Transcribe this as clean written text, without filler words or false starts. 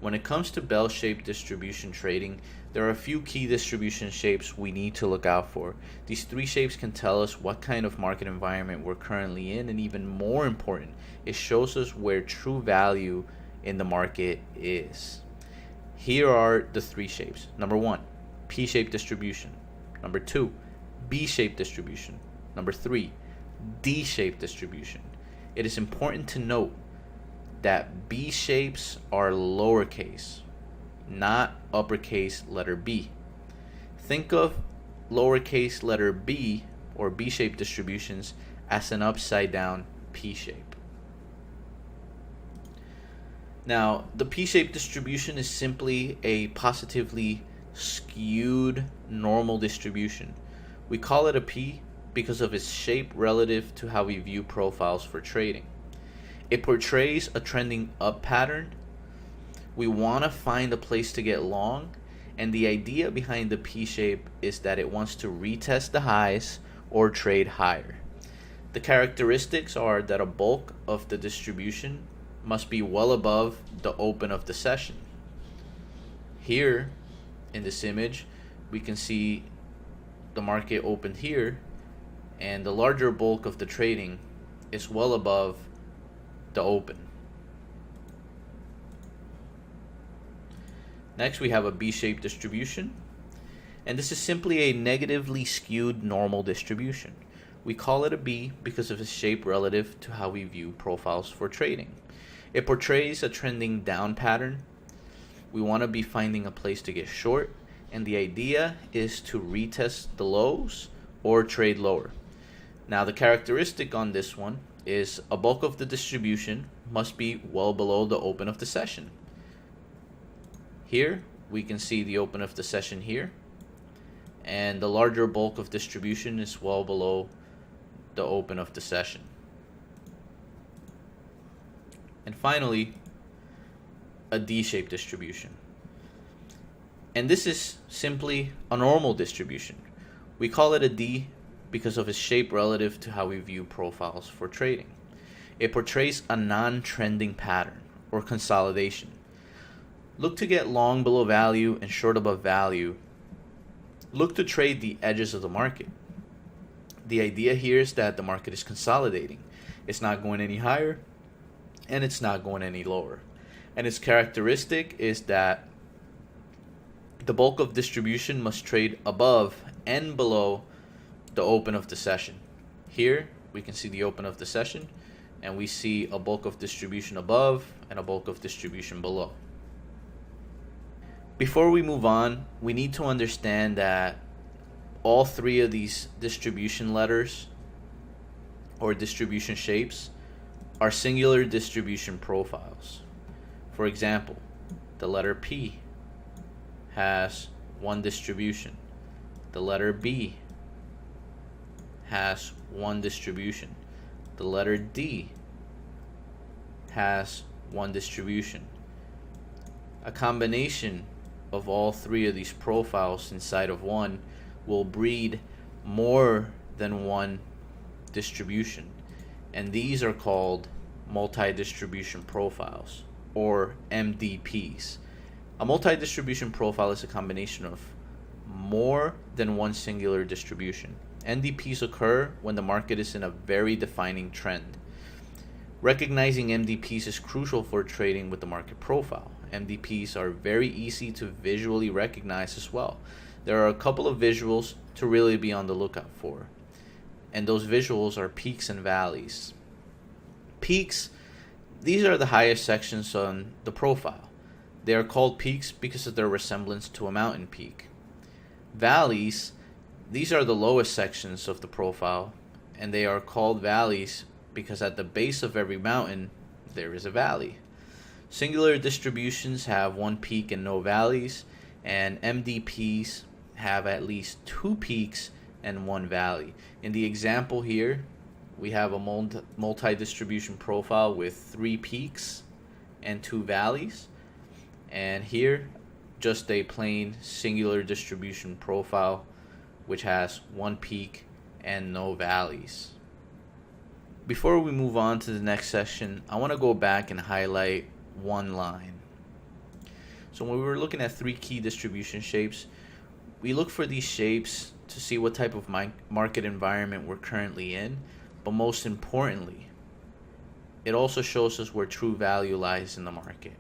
When it comes to bell-shaped distribution trading, there are a few key distribution shapes we need to look out for. These three shapes can tell us what kind of market environment we're currently in, and even more important, it shows us where true value in the market is. Here are the three shapes. Number one, P-shaped distribution. Number two, B-shaped distribution. Number three, D-shaped distribution. It is important to note that B shapes are lowercase, not uppercase letter B. Think of lowercase letter B or B-shaped distributions as an upside down P shape. Now, the P-shaped distribution is simply a positively skewed normal distribution. We call it a P because of its shape relative to how we view profiles for trading. It portrays a trending up pattern. We want to find a place to get long, and the idea behind the P shape is that it wants to retest the highs or trade higher. The characteristics are that a bulk of the distribution must be well above the open of the session. Here in this image, we can see the market opened here, and the larger bulk of the trading is well above the open. Next, we have a B-shaped distribution, and this is simply a negatively skewed normal distribution. We call it a B because of its shape relative to how we view profiles for trading. It portrays a trending down pattern. We want to be finding a place to get short, and the idea is to retest the lows or trade lower. Now, the characteristic on this one is a bulk of the distribution must be well below the open of the session. Here we can see the open of the session here, and the larger bulk of distribution is well below the open of the session. And finally, a D-shaped distribution. And this is simply a normal distribution. We call it a D because of its shape relative to how we view profiles for trading. It portrays a non-trending pattern or consolidation. Look to get long below value and short above value. Look to trade the edges of the market. The idea here is that the market is consolidating. It's not going any higher and it's not going any lower. And its characteristic is that the bulk of distribution must trade above and below the open of the session. Here we can see the open of the session, and we see a bulk of distribution above and a bulk of distribution below. Before we move on, we need to understand that all three of these distribution letters or distribution shapes are singular distribution profiles. For example, the letter P has one distribution. The letter B has one distribution. The letter D has one distribution. A combination of all three of these profiles inside of one will breed more than one distribution, and these are called multi-distribution profiles or MDPs. A multi-distribution profile is a combination of more than one singular distribution. MDPs occur when the market is in a very defining trend. Recognizing MDPs is crucial for trading with the market profile. MDPs are very easy to visually recognize as well. There are a couple of visuals to really be on the lookout for, and those visuals are peaks and valleys. Peaks, these are the highest sections on the profile. They are called peaks because of their resemblance to a mountain peak. Valleys, these are the lowest sections of the profile, and they are called valleys because at the base of every mountain there is a valley. Singular distributions have one peak and no valleys, and MDPs have at least two peaks and one valley. In the example here, we have a multi-distribution profile with 3 peaks and 2 valleys, and here just a plain singular distribution profile which has 1 peak and no valleys. Before we move on to the next session, I want to go back and highlight one line. So when we were looking at three key distribution shapes, we look for these shapes to see what type of market environment we're currently in, but most importantly, it also shows us where true value lies in the market.